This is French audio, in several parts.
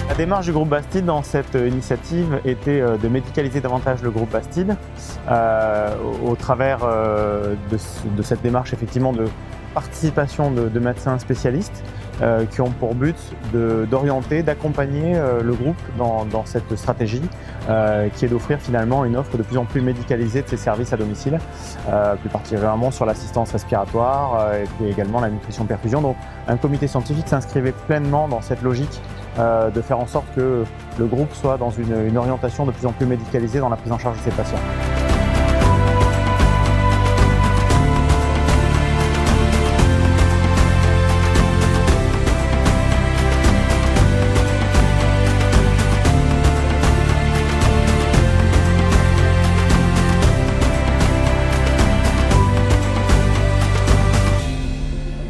La démarche du groupe Bastide dans cette initiative était de médicaliser davantage le groupe Bastide au travers de cette démarche effectivement de participation de médecins spécialistes qui ont pour but d'orienter, d'accompagner le groupe dans cette stratégie qui est d'offrir finalement une offre de plus en plus médicalisée de ces services à domicile, plus particulièrement sur l'assistance respiratoire et puis également la nutrition-perfusion. Donc un comité scientifique s'inscrivait pleinement dans cette logique de faire en sorte que le groupe soit dans une orientation de plus en plus médicalisée dans la prise en charge de ses patients.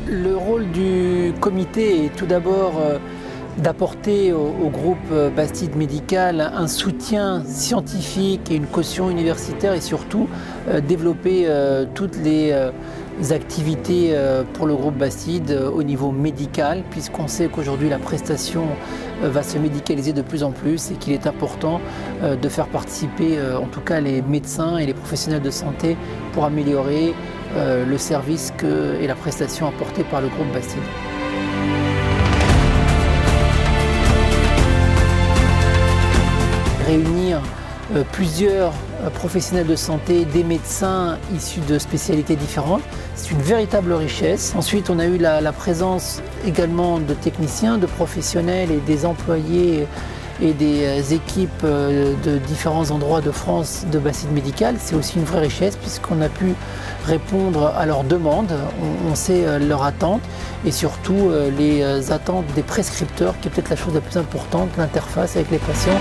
Le rôle du comité est tout d'abord d'apporter au groupe Bastide Médical un soutien scientifique et une caution universitaire et surtout développer toutes les activités pour le groupe Bastide au niveau médical, puisqu'on sait qu'aujourd'hui la prestation va se médicaliser de plus en plus et qu'il est important de faire participer en tout cas les médecins et les professionnels de santé pour améliorer le service et la prestation apportée par le groupe Bastide. Réunir plusieurs professionnels de santé, des médecins issus de spécialités différentes, c'est une véritable richesse. Ensuite, on a eu la présence également de techniciens, de professionnels et des employés et des équipes de différents endroits de France de Bastide Médical. C'est aussi une vraie richesse puisqu'on a pu répondre à leurs demandes, on sait leurs attentes et surtout les attentes des prescripteurs, qui est peut-être la chose la plus importante, l'interface avec les patients.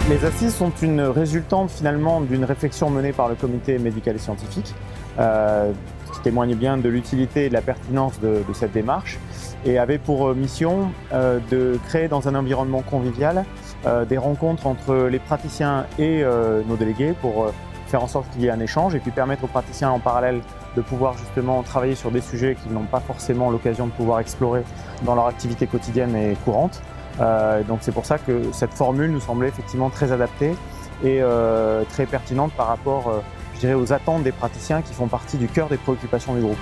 Les assises sont une résultante finalement d'une réflexion menée par le comité médical et scientifique qui témoigne bien de l'utilité et de la pertinence de cette démarche et avait pour mission de créer dans un environnement convivial des rencontres entre les praticiens et nos délégués pour faire en sorte qu'il y ait un échange et puis permettre aux praticiens en parallèle de pouvoir justement travailler sur des sujets qu'ils n'ont pas forcément l'occasion de pouvoir explorer dans leur activité quotidienne et courante. Donc c'est pour ça que cette formule nous semblait effectivement très adaptée et très pertinente par rapport, je dirais, aux attentes des praticiens qui font partie du cœur des préoccupations du groupe.